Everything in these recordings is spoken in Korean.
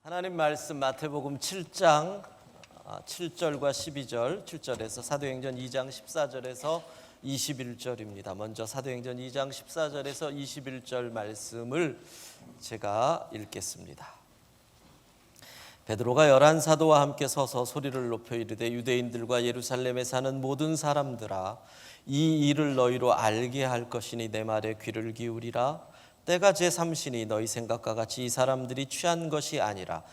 하나님 말씀 마태복음 7장 7절과 12절, 7절에서 사도행전 2장 14절에서 21절입니다. 먼저 사도행전 2장 14절에서 21절 말씀을 제가 읽겠습니다. 베드로가 11 사도와 함께 서서 소리를 높여 이르되 유대인들과 예루살렘에 사는 모든 사람들아, 이 일을 너희로 알게 할 것이니 내 말에 귀를 기울이라. 때가 제3시니 너희 생각과 같이 이 사람들이 취한 것이 아니라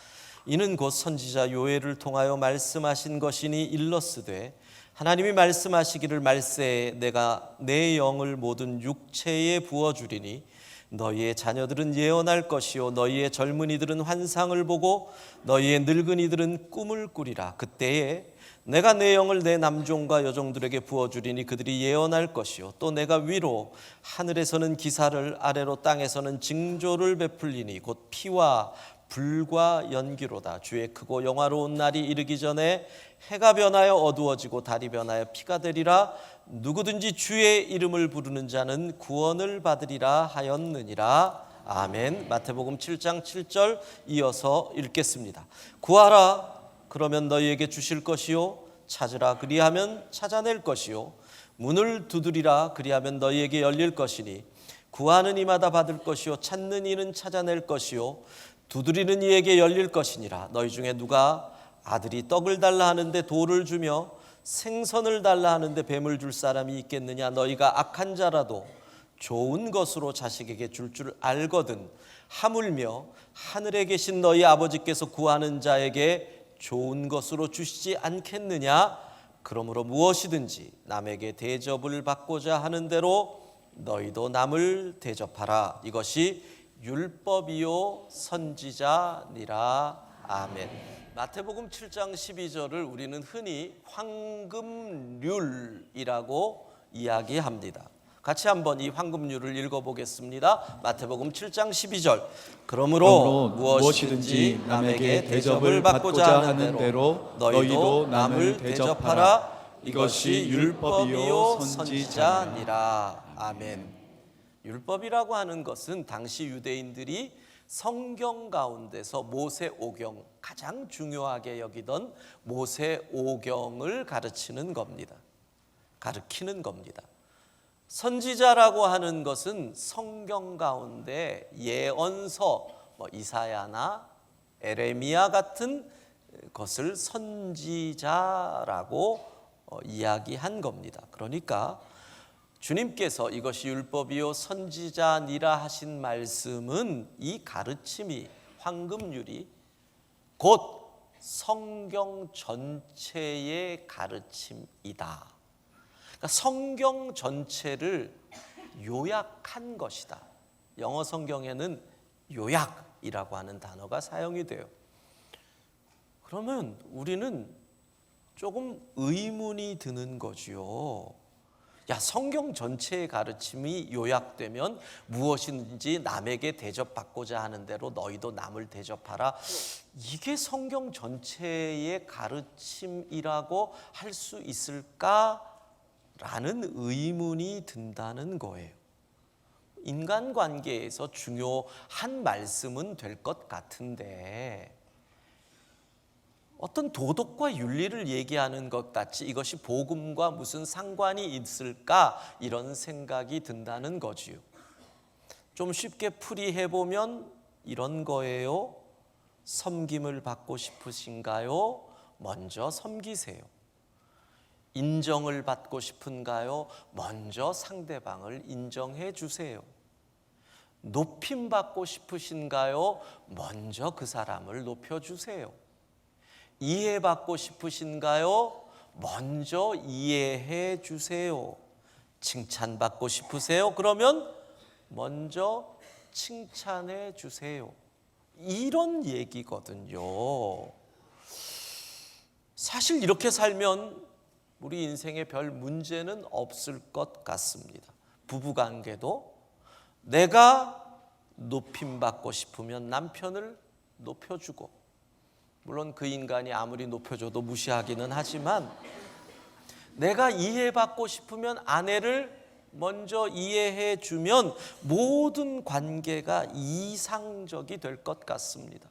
이는 곧 선지자 요엘을 통하여 말씀하신 것이니 일러스되 하나님이 말씀하시기를 말세에 내가 내 영을 모든 육체에 부어주리니 너희의 자녀들은 예언할 것이요 너희의 젊은이들은 환상을 보고 너희의 늙은이들은 꿈을 꾸리라. 그때에 내가 내 영을 내 남종과 여종들에게 부어주리니 그들이 예언할 것이요 또 내가 위로 하늘에서는 기사를 아래로 땅에서는 징조를 베풀리니 곧 피와 불과 연기로다. 주의 크고 영화로운 날이 이르기 전에 해가 변하여 어두워지고 달이 변하여 피가 되리라. 누구든지 주의 이름을 부르는 자는 구원을 받으리라 하였느니라. 아멘. 마태복음 7장 7절 이어서 읽겠습니다. 구하라 그러면 너희에게 주실 것이요 찾으라 그리하면 찾아낼 것이요 문을 두드리라 그리하면 너희에게 열릴 것이니 구하는 이마다 받을 것이요 찾는 이는 찾아낼 것이요 두드리는 이에게 열릴 것이니라. 너희 중에 누가 아들이 떡을 달라 하는데 돌을 주며 생선을 달라 하는데 뱀을 줄 사람이 있겠느냐. 너희가 악한 자라도 좋은 것으로 자식에게 줄 알거든 하물며 하늘에 계신 너희 아버지께서 구하는 자에게 좋은 것으로 주시지 않겠느냐. 그러므로 무엇이든지 남에게 대접을 받고자 하는 대로 너희도 남을 대접하라. 이것이 율법이요 선지자니라. 아멘. 마태복음 7장 12절을 우리는 흔히 황금률이라고 이야기합니다. 같이 한번 이 황금률을 읽어보겠습니다. 마태복음 7장 12절. 그러므로 무엇이든지 남에게 대접을 받고자 하는 대로 너희도 남을 대접하라. 이것이 율법이요 선지자니라. 아멘. 율법이라고 하는 것은 당시 유대인들이 성경 가운데서 모세오경, 가장 중요하게 여기던 모세오경을 가르치는 겁니다. 가르치는 겁니다. 선지자라고 하는 것은 성경 가운데 예언서, 이사야나 에레미야 같은 것을 선지자라고 이야기한 겁니다. 그러니까 주님께서 이것이 율법이요 선지자니라 하신 말씀은 이 가르침이 황금률이 곧 성경 전체의 가르침이다. 그러니까 성경 전체를 요약한 것이다. 영어 성경에는 요약이라고 하는 단어가 사용이 돼요. 그러면 우리는 조금 의문이 드는 거지요. 야, 성경 전체의 가르침이 요약되면 무엇인지 남에게 대접받고자 하는 대로 너희도 남을 대접하라. 이게 성경 전체의 가르침이라고 할 수 있을까라는 의문이 든다는 거예요. 인간관계에서 중요한 말씀은 될 것 같은데 어떤 도덕과 윤리를 얘기하는 것 같이 이것이 복음과 무슨 상관이 있을까 이런 생각이 든다는 거지요. 좀 쉽게 풀이해보면 이런 거예요. 섬김을 받고 싶으신가요? 먼저 섬기세요. 인정을 받고 싶은가요? 먼저 상대방을 인정해 주세요. 높임 받고 싶으신가요? 먼저 그 사람을 높여주세요. 이해받고 싶으신가요? 먼저 이해해 주세요. 칭찬받고 싶으세요? 그러면 먼저 칭찬해 주세요. 이런 얘기거든요. 사실 이렇게 살면 우리 인생에 별 문제는 없을 것 같습니다. 부부관계도 내가 높임받고 싶으면 남편을 높여주고, 물론 그 인간이 아무리 높여줘도 무시하기는 하지만 내가 이해받고 싶으면 아내를 먼저 이해해 주면 모든 관계가 이상적이 될 것 같습니다.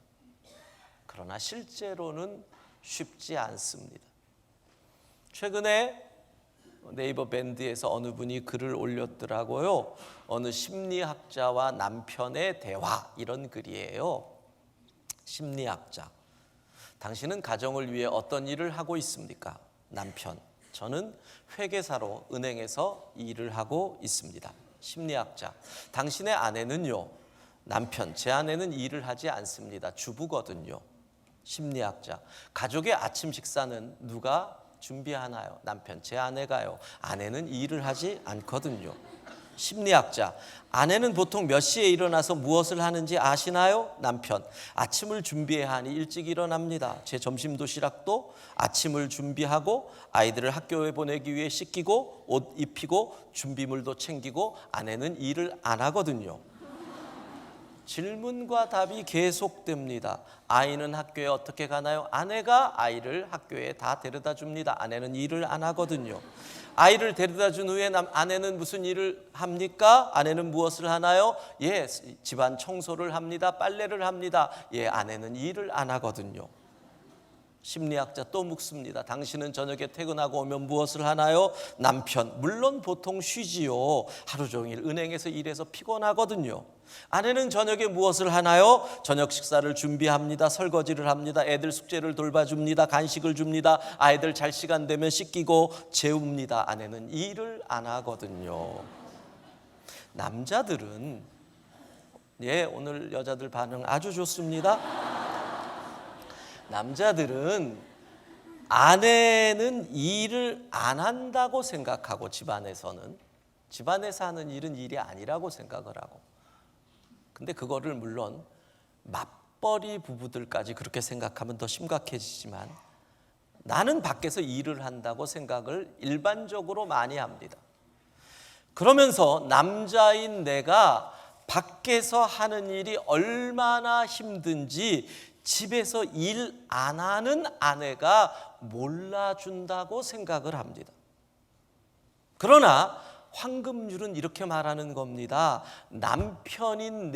그러나 실제로는 쉽지 않습니다. 최근에 네이버 밴드에서 어느 분이 글을 올렸더라고요. 어느 심리학자와 남편의 대화, 이런 글이에요. 심리학자: 당신은 가정을 위해 어떤 일을 하고 있습니까? 남편: 저는 회계사로 은행에서 일을 하고 있습니다. 심리학자: 당신의 아내는요? 남편: 제 아내는 일을 하지 않습니다. 주부거든요. 심리학자: 가족의 아침 식사는 누가 준비하나요? 남편: 제 아내가요. 아내는 일을 하지 않거든요. 심리학자: 아내는 보통 몇 시에 일어나서 무엇을 하는지 아시나요? 남편: 아침을 준비해야 하니 일찍 일어납니다. 제 점심 도시락도 아침을 준비하고 아이들을 학교에 보내기 위해 씻기고 옷 입히고 준비물도 챙기고 아내는 일을 안 하거든요. 질문과 답이 계속됩니다. 아이는 학교에 어떻게 가나요? 아내가 아이를 학교에 다 데려다 줍니다. 아내는 일을 안 하거든요. 아이를 데려다 준 후에 아내는 무슨 일을 합니까? 아내는 무엇을 하나요? 예, 집안 청소를 합니다. 빨래를 합니다. 예, 아내는 일을 안 하거든요. 심리학자 또 묻습니다. 당신은 저녁에 퇴근하고 오면 무엇을 하나요? 남편: 물론 보통 쉬지요. 하루 종일 은행에서 일해서 피곤하거든요. 아내는 저녁에 무엇을 하나요? 저녁 식사를 준비합니다. 설거지를 합니다. 애들 숙제를 돌봐줍니다. 간식을 줍니다. 아이들 잘 시간 되면 씻기고 재웁니다. 아내는 일을 안 하거든요. 남자들은, 예, 오늘 여자들 반응 아주 좋습니다. 남자들은 아내는 일을 안 한다고 생각하고, 집안에서 하는 일은 일이 아니라고 생각을 하고, 근데 그거를 물론 맞벌이 부부들까지 그렇게 생각하면 더 심각해지지만, 나는 밖에서 일을 한다고 생각을 일반적으로 많이 합니다. 그러면서 남자인 내가 밖에서 하는 일이 얼마나 힘든지 집에서 일 안 하는 아내가 몰라준다고 생각을 합니다. 그러나 황금률은 이렇게 말하는 겁니다. 남편인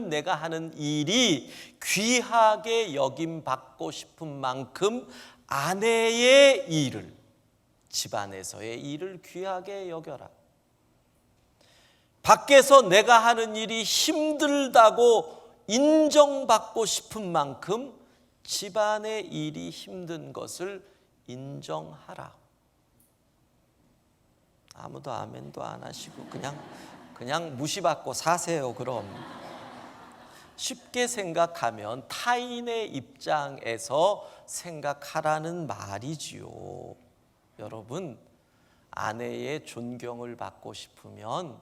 내가 하는 일이 귀하게 여김받고 싶은 만큼 아내의 일을, 집안에서의 일을 귀하게 여겨라. 밖에서 내가 하는 일이 힘들다고 인정받고 싶은 만큼 집안의 일이 힘든 것을 인정하라. 아무도 아멘도 안 하시고 그냥 무시받고 사세요. 그럼 쉽게 생각하면 타인의 입장에서 생각하라는 말이지요. 여러분, 아내의 존경을 받고 싶으면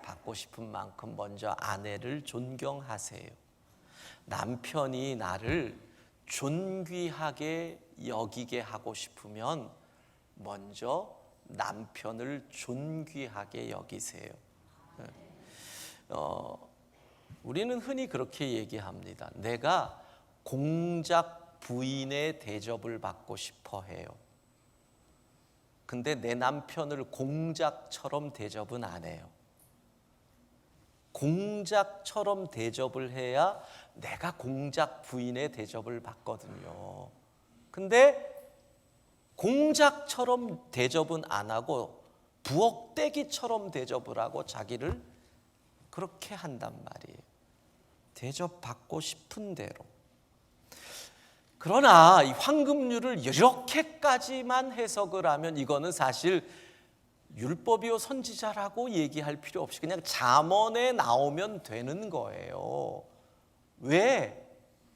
받고 싶은 만큼 먼저 아내를 존경하세요. 남편이 나를 존귀하게 여기게 하고 싶으면 먼저 남편을 존귀하게 여기세요. 우리는 흔히 그렇게 얘기합니다. 내가 공작 부인의 대접을 받고 싶어 해요. 근데 내 남편을 공작처럼 대접은 안 해요. 공작처럼 대접을 해야 내가 공작 부인의 대접을 받거든요. 근데 공작처럼 대접은 안 하고 부엌대기처럼 대접을 하고 자기를 그렇게 한단 말이에요. 대접받고 싶은 대로. 그러나 이 황금률을 이렇게까지만 해석을 하면 이거는 사실 율법이요 선지자라고 얘기할 필요 없이 그냥 잠언에 나오면 되는 거예요. 왜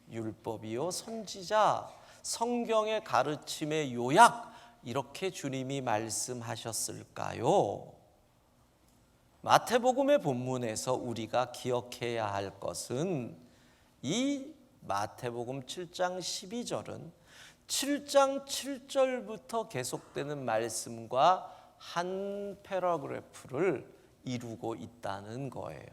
율법이요 선지자, 성경의 가르침의 요약, 이렇게 주님이 말씀하셨을까요? 마태복음의 본문에서 우리가 기억해야 할 것은 이 마태복음 7장 12절은 7장 7절부터 계속되는 말씀과 한 패러그래프를 이루고 있다는 거예요.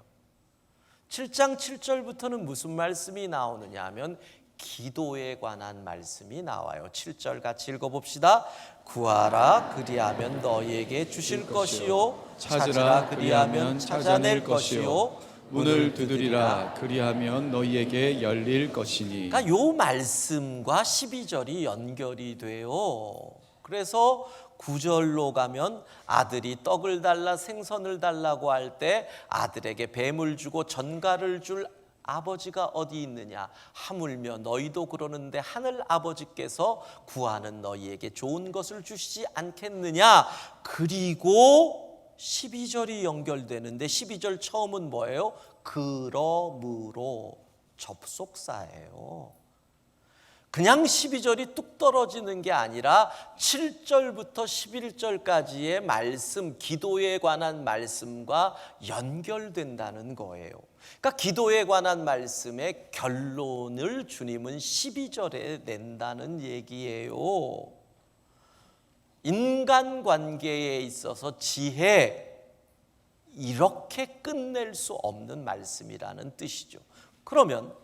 7장 7절부터는 무슨 말씀이 나오느냐 하면 기도에 관한 말씀이 나와요. 7절 같이 읽어봅시다. 구하라 그리하면 너희에게 주실 것이요, 찾으라 그리하면 찾아낼 것이요, 문을 두드리라. 그리하면 너희에게 열릴 것이니. 그러니까 요 말씀과 12절이 연결이 돼요. 그래서 9절로 가면 아들이 떡을 달라 생선을 달라고 할 때 아들에게 뱀을 주고 전갈을 줄 아버지가 어디 있느냐? 하물며 너희도 그러는데 하늘 아버지께서 구하는 너희에게 좋은 것을 주시지 않겠느냐? 그리고 12절이 연결되는데 12절 처음은 뭐예요? 그러므로 접속사예요. 그냥 12절이 뚝 떨어지는 게 아니라 7절부터 11절까지의 말씀, 기도에 관한 말씀과 연결된다는 거예요. 그러니까 기도에 관한 말씀의 결론을 주님은 12절에 낸다는 얘기예요. 인간관계에 있어서 지혜, 이렇게 끝낼 수 없는 말씀이라는 뜻이죠. 그러면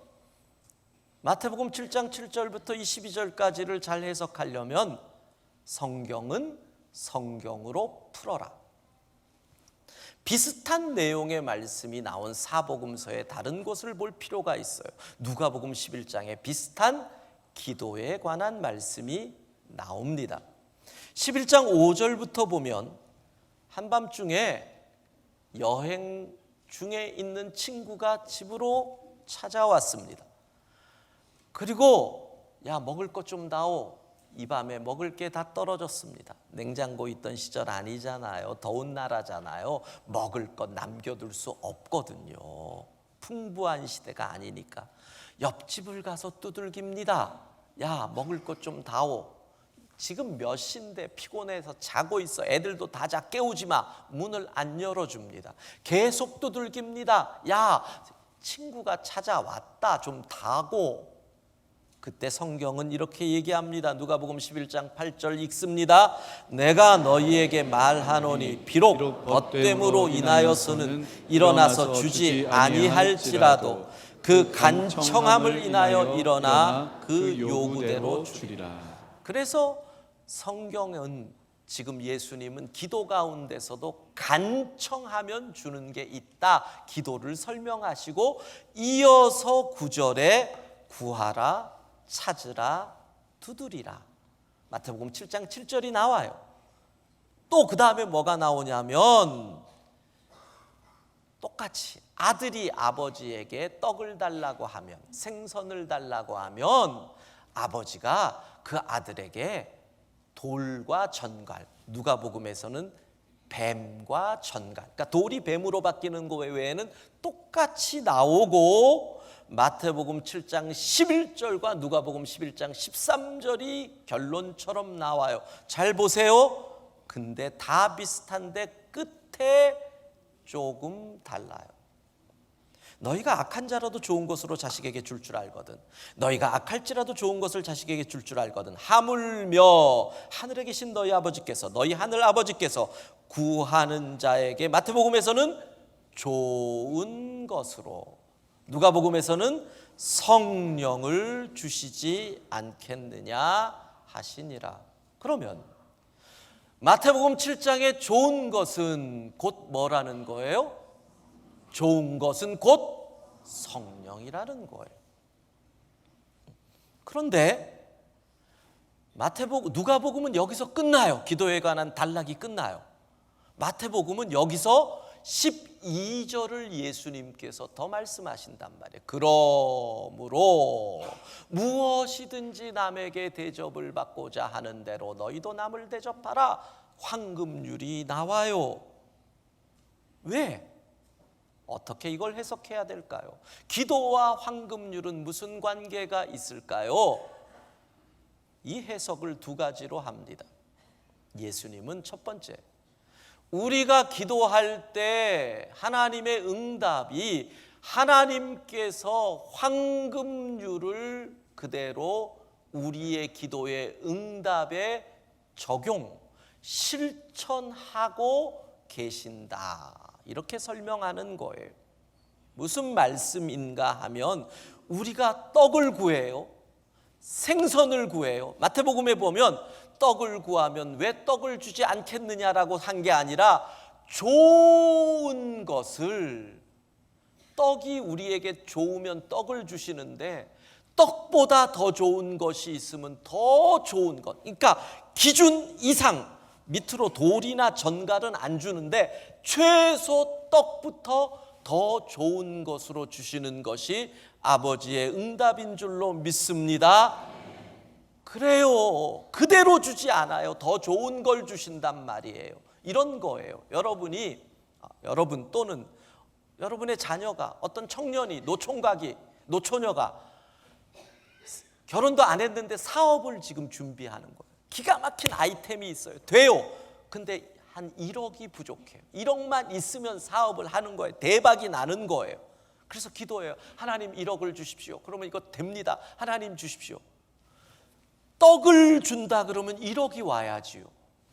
마태복음 7장 7절부터 22절까지를 잘 해석하려면 성경은 성경으로 풀어라. 비슷한 내용의 말씀이 나온 사복음서의 다른 곳을 볼 필요가 있어요. 누가복음 11장에 비슷한 기도에 관한 말씀이 나옵니다. 11장 5절부터 보면 한밤중에 여행 중에 있는 친구가 집으로 찾아왔습니다. 그리고 야, 먹을 것 좀 다오. 이 밤에 먹을 게 다 떨어졌습니다. 냉장고 있던 시절 아니잖아요. 더운 나라잖아요. 먹을 것 남겨둘 수 없거든요. 풍부한 시대가 아니니까 옆집을 가서 두들깁니다. 야, 먹을 것 좀 다오. 지금 몇 시인데 피곤해서 자고 있어. 애들도 다 자. 깨우지 마. 문을 안 열어줍니다. 계속 두들깁니다. 야, 친구가 찾아왔다. 좀 다고. 그때 성경은 이렇게 얘기합니다. 누가복음 11장 8절 읽습니다. 내가 너희에게 말하노니 비록 벗됨으로 인하여서는 일어나서 주지 아니할지라도 그 간청함을 인하여 일어나 그 요구대로 주리라. 그래서 성경은 지금 예수님은 기도 가운데서도 간청하면 주는 게 있다, 기도를 설명하시고 이어서 9절에 구하라, 찾으라, 두드리라. 마태복음 7장 7절이 나와요. 또 그 다음에 뭐가 나오냐면 똑같이 아들이 아버지에게 떡을 달라고 하면, 생선을 달라고 하면 아버지가 그 아들에게 돌과 전갈, 누가복음에서는 뱀과 전갈, 그러니까 돌이 뱀으로 바뀌는 거 외에는 똑같이 나오고 마태복음 7장 11절과 누가복음 11장 13절이 결론처럼 나와요. 잘 보세요. 근데 다 비슷한데 끝에 조금 달라요. 너희가 악한 자라도 좋은 것으로 자식에게 줄 줄 알거든. 너희가 악할지라도 좋은 것을 자식에게 줄 줄 알거든. 하물며 하늘에 계신 너희 아버지께서, 너희 하늘 아버지께서 구하는 자에게, 마태복음에서는 좋은 것으로, 누가복음에서는 성령을 주시지 않겠느냐 하시니라. 그러면 마태복음 7장의 좋은 것은 곧 뭐라는 거예요? 좋은 것은 곧 성령이라는 거예요. 그런데 누가복음은 여기서 끝나요. 기도에 관한 단락이 끝나요. 마태복음은 여기서 12절을 예수님께서 더 말씀하신단 말이에요. 그러므로 무엇이든지 남에게 대접을 받고자 하는 대로 너희도 남을 대접하라. 황금률이 나와요. 왜? 어떻게 이걸 해석해야 될까요? 기도와 황금률은 무슨 관계가 있을까요? 이 해석을 두 가지로 합니다. 예수님은 첫 번째, 우리가 기도할 때 하나님의 응답이 하나님께서 황금률을 그대로 우리의 기도의 응답에 적용, 실천하고 계신다, 이렇게 설명하는 거예요. 무슨 말씀인가 하면 우리가 떡을 구해요, 생선을 구해요. 마태복음에 보면 떡을 구하면 왜 떡을 주지 않겠느냐라고 한 게 아니라 좋은 것을 떡이 우리에게 좋으면 떡을 주시는데 떡보다 더 좋은 것이 있으면 더 좋은 것, 그러니까 기준 이상 밑으로 돌이나 전갈은 안 주는데 최소 떡부터 더 좋은 것으로 주시는 것이 아버지의 응답인 줄로 믿습니다. 그래요. 그대로 주지 않아요. 더 좋은 걸 주신단 말이에요. 이런 거예요. 여러분 또는 여러분의 자녀가, 어떤 청년이, 노총각이, 노처녀가 결혼도 안 했는데 사업을 지금 준비하는 거예요. 기가 막힌 아이템이 있어요. 돼요. 근데 한 1억이 부족해요. 1억만 있으면 사업을 하는 거예요. 대박이 나는 거예요. 그래서 기도해요. 하나님 1억을 주십시오. 그러면 이거 됩니다. 하나님 주십시오. 떡을 준다 그러면 1억이 와야지요.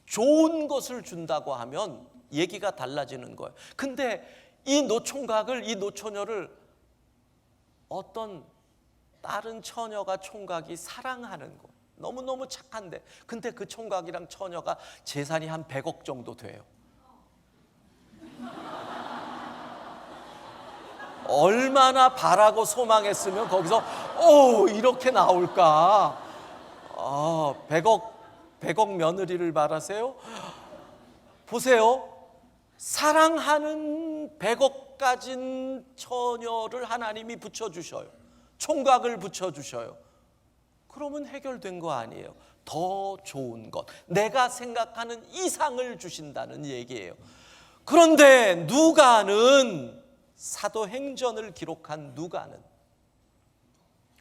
좋은 것을 준다고 하면 얘기가 달라지는 거예요. 근데 이 노총각을, 이 노처녀를 어떤 다른 처녀가 총각이 사랑하는 거, 너무너무 착한데, 근데 그 총각이랑 처녀가 재산이 한 100억 정도 돼요. 얼마나 바라고 소망했으면 거기서 이렇게 나올까. 100억 며느리를 바라세요? 보세요. 사랑하는 100억 가진 처녀를 하나님이 붙여주셔요. 총각을 붙여주셔요. 그러면 해결된 거 아니에요. 더 좋은 것, 내가 생각하는 이상을 주신다는 얘기예요. 그런데 누가는, 사도행전을 기록한 누가는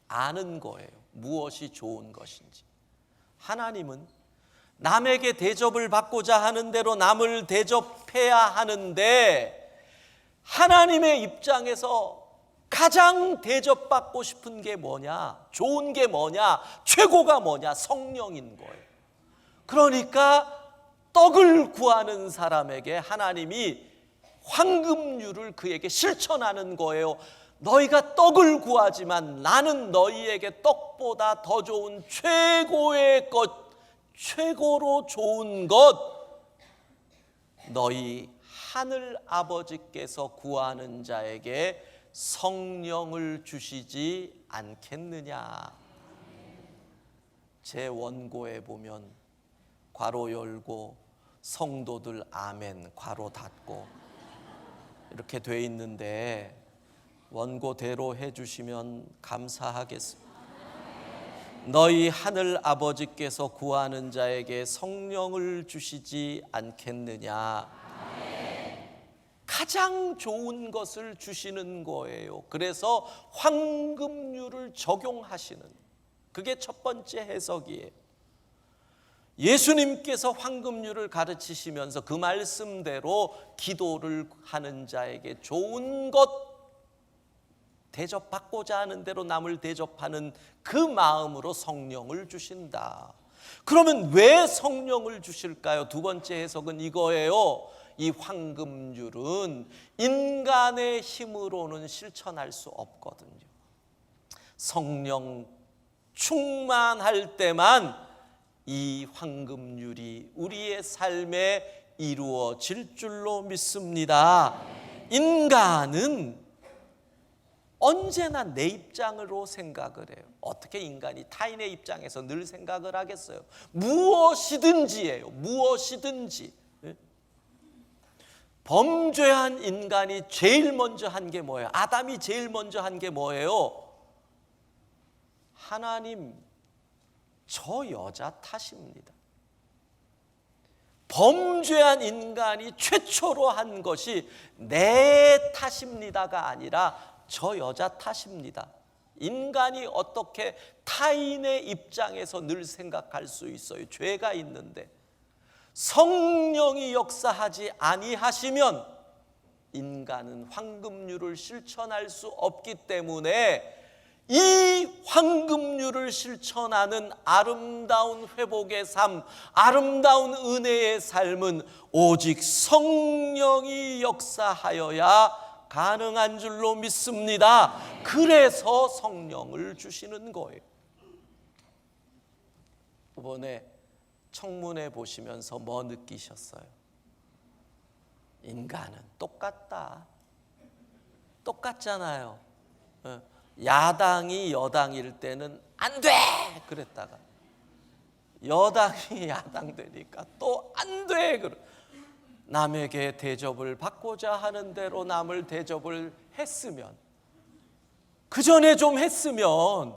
아는 거예요. 무엇이 좋은 것인지. 하나님은 남에게 대접을 받고자 하는 대로 남을 대접해야 하는데, 하나님의 입장에서 가장 대접받고 싶은 게 뭐냐? 좋은 게 뭐냐? 최고가 뭐냐? 성령인 거예요. 그러니까 떡을 구하는 사람에게 하나님이 황금률을 그에게 실천하는 거예요. 너희가 떡을 구하지만 나는 너희에게 떡보다 더 좋은 최고의 것, 최고로 좋은 것, 너희 하늘 아버지께서 구하는 자에게 성령을 주시지 않겠느냐. 제 원고에 보면 괄호 열고 성도들 아멘 괄호 닫고 이렇게 돼 있는데, 원고대로 해주시면 감사하겠습니다. 너희 하늘 아버지께서 구하는 자에게 성령을 주시지 않겠느냐. 가장 좋은 것을 주시는 거예요. 그래서 황금률을 적용하시는, 그게 첫 번째 해석이에요. 예수님께서 황금률을 가르치시면서 그 말씀대로 기도를 하는 자에게 좋은 것, 대접받고자 하는 대로 남을 대접하는 그 마음으로 성령을 주신다. 그러면 왜 성령을 주실까요? 두 번째 해석은 이거예요. 이 황금률은 인간의 힘으로는 실천할 수 없거든요. 성령 충만할 때만 이 황금률이 우리의 삶에 이루어질 줄로 믿습니다. 인간은 언제나 내 입장으로 생각을 해요. 어떻게 인간이 타인의 입장에서 늘 생각을 하겠어요? 무엇이든지예요. 무엇이든지. 범죄한 인간이 제일 먼저 한 게 뭐예요? 아담이 제일 먼저 한 게 뭐예요? 하나님, 저 여자 탓입니다. 범죄한 인간이 최초로 한 것이 내 탓입니다가 아니라 저 여자 탓입니다. 인간이 어떻게 타인의 입장에서 늘 생각할 수 있어요? 죄가 있는데. 성령이 역사하지 아니하시면 인간은 황금률을 실천할 수 없기 때문에 이 황금률을 실천하는 아름다운 회복의 삶, 아름다운 은혜의 삶은 오직 성령이 역사하여야 가능한 줄로 믿습니다. 그래서 성령을 주시는 거예요. 이번에 청문회 보시면서 뭐 느끼셨어요? 인간은 똑같다. 똑같잖아요. 야당이 여당일 때는 안 돼! 그랬다가 여당이 야당 되니까 또 안 돼! 남에게 대접을 받고자 하는 대로 남을 대접을 했으면, 그 전에 좀 했으면,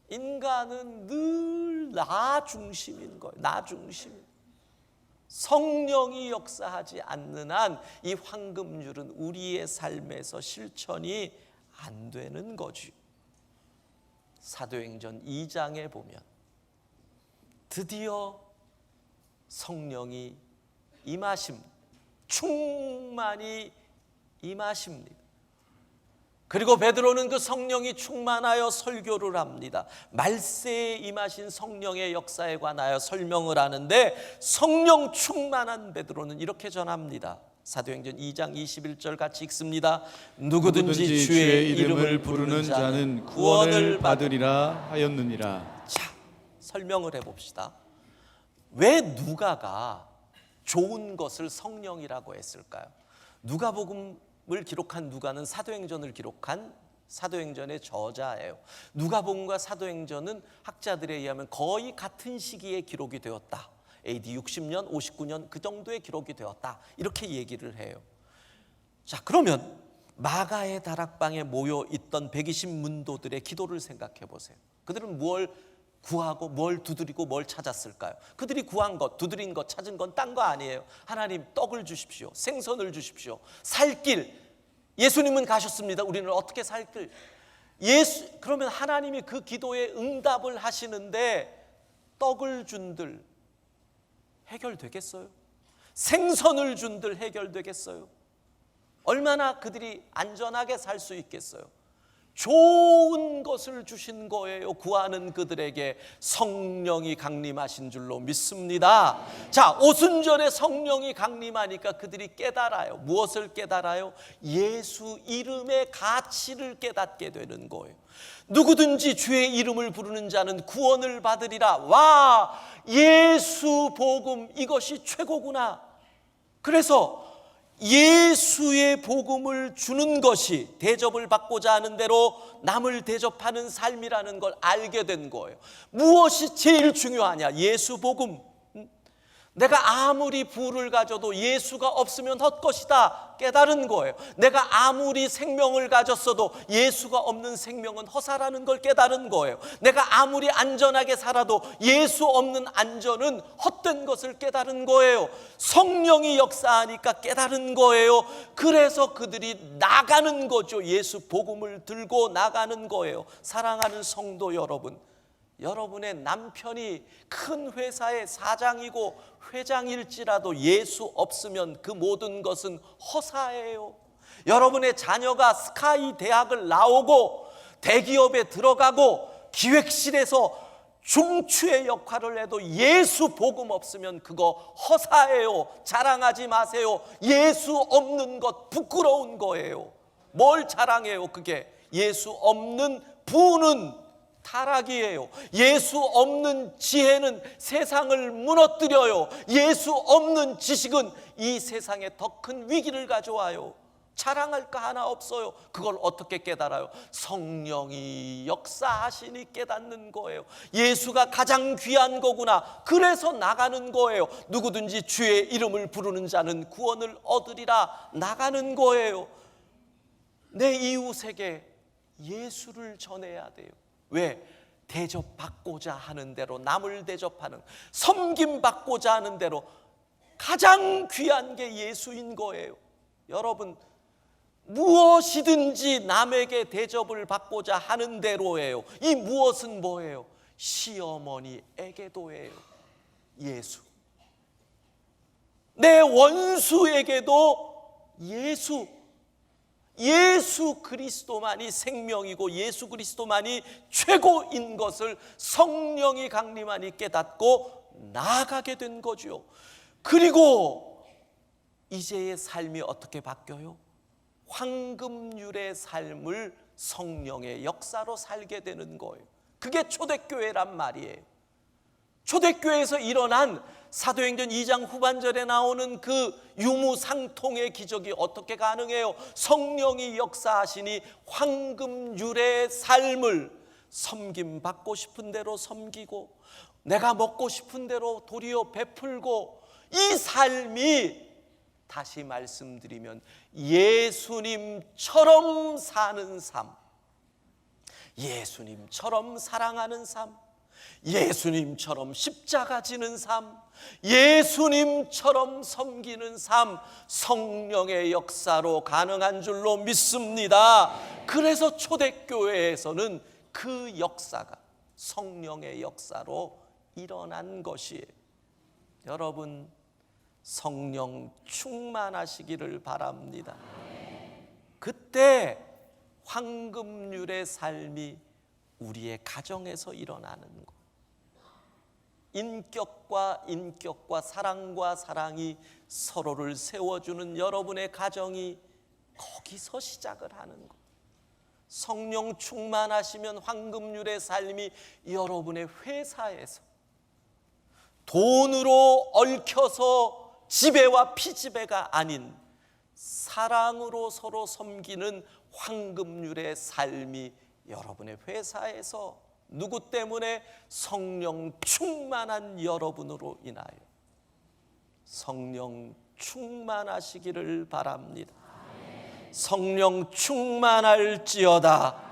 인간은 늘 나 중심인 거예요. 나 중심. 성령이 역사하지 않는 한 이 황금률은 우리의 삶에서 실천이 안 되는 거죠. 사도행전 2장에 보면 드디어 성령이 충만히 임하십니다. 그리고 베드로는 그 성령이 충만하여 설교를 합니다. 말세에 임하신 성령의 역사에 관하여 설명을 하는데, 성령 충만한 베드로는 이렇게 전합니다. 사도행전 2장 21절 같이 읽습니다. 누구든지 주의 이름을 부르는 자는 구원을 받으리라 하였느니라. 자, 설명을 해봅시다. 왜 누가가 좋은 것을 성령이라고 했을까요? 누가복음을 기록한 누가는 사도행전을 기록한 사도행전의 저자예요. 누가복음과 사도행전은 학자들에 의하면 거의 같은 시기에 기록이 되었다. AD 60년, 59년 그 정도의 기록이 되었다. 이렇게 얘기를 해요. 자, 그러면 마가의 다락방에 모여 있던 120 문도들의 기도를 생각해 보세요. 그들은 뭘 구하고 뭘 두드리고 뭘 찾았을까요? 그들이 구한 것, 두드린 것, 찾은 건 딴 거 아니에요. 하나님, 떡을 주십시오. 생선을 주십시오. 살 길. 예수님은 가셨습니다. 우리는 어떻게 살 길? 그러면 하나님이 그 기도에 응답을 하시는데 떡을 준들 해결되겠어요? 생선을 준들 해결되겠어요? 얼마나 그들이 안전하게 살 수 있겠어요? 좋은 것을 주신 거예요. 구하는 그들에게 성령이 강림하신 줄로 믿습니다. 자, 오순절에 성령이 강림하니까 그들이 깨달아요. 무엇을 깨달아요? 예수 이름의 가치를 깨닫게 되는 거예요. 누구든지 주의 이름을 부르는 자는 구원을 받으리라. 와, 예수 복음, 이것이 최고구나. 그래서 예수의 복음을 주는 것이 대접을 받고자 하는 대로 남을 대접하는 삶이라는 걸 알게 된 거예요. 무엇이 제일 중요하냐? 예수 복음. 내가 아무리 부를 가져도 예수가 없으면 헛것이다 깨달은 거예요. 내가 아무리 생명을 가졌어도 예수가 없는 생명은 허사라는 걸 깨달은 거예요. 내가 아무리 안전하게 살아도 예수 없는 안전은 헛된 것을 깨달은 거예요. 성령이 역사하니까 깨달은 거예요. 그래서 그들이 나가는 거죠. 예수 복음을 들고 나가는 거예요. 사랑하는 성도 여러분, 여러분의 남편이 큰 회사의 사장이고 회장일지라도 예수 없으면 그 모든 것은 허사예요. 여러분의 자녀가 스카이 대학을 나오고 대기업에 들어가고 기획실에서 중추의 역할을 해도 예수 복음 없으면 그거 허사예요. 자랑하지 마세요. 예수 없는 것 부끄러운 거예요. 뭘 자랑해요? 그게 예수 없는 부는 타락이에요. 예수 없는 지혜는 세상을 무너뜨려요. 예수 없는 지식은 이 세상에 더 큰 위기를 가져와요. 자랑할 거 하나 없어요. 그걸 어떻게 깨달아요? 성령이 역사하시니 깨닫는 거예요. 예수가 가장 귀한 거구나. 그래서 나가는 거예요. 누구든지 주의 이름을 부르는 자는 구원을 얻으리라. 나가는 거예요. 내 이웃에게 예수를 전해야 돼요. 왜? 대접받고자 하는 대로 남을 대접하는, 섬김받고자 하는 대로 가장 귀한 게 예수인 거예요. 여러분, 무엇이든지 남에게 대접을 받고자 하는 대로예요. 이 무엇은 뭐예요? 시어머니에게도예요. 예수. 내 원수에게도 예수. 예수 그리스도만이 생명이고 예수 그리스도만이 최고인 것을 성령이 강림하니 깨닫고 나아가게 된 거죠. 그리고 이제의 삶이 어떻게 바뀌어요? 황금률의 삶을 성령의 역사로 살게 되는 거예요. 그게 초대교회란 말이에요. 초대교회에서 일어난 사도행전 2장 후반절에 나오는 그 유무상통의 기적이 어떻게 가능해요? 성령이 역사하시니 황금률의 삶을 섬김받고 싶은 대로 섬기고 내가 먹고 싶은 대로 도리어 베풀고, 이 삶이 다시 말씀드리면 예수님처럼 사는 삶, 예수님처럼 사랑하는 삶, 예수님처럼 십자가 지는 삶, 예수님처럼 섬기는 삶, 성령의 역사로 가능한 줄로 믿습니다. 그래서 초대교회에서는 그 역사가 성령의 역사로 일어난 것이에요. 여러분, 성령 충만하시기를 바랍니다. 그때 황금률의 삶이 우리의 가정에서 일어나는 것, 인격과 인격과 사랑과 사랑이 서로를 세워주는 여러분의 가정이 거기서 시작을 하는 것. 성령 충만하시면 황금률의 삶이 여러분의 회사에서, 돈으로 얽혀서 지배와 피지배가 아닌 사랑으로 서로 섬기는 황금률의 삶이 여러분의 회사에서, 누구 때문에? 성령 충만한 여러분으로 인하여. 성령 충만하시기를 바랍니다. 성령 충만할지어다.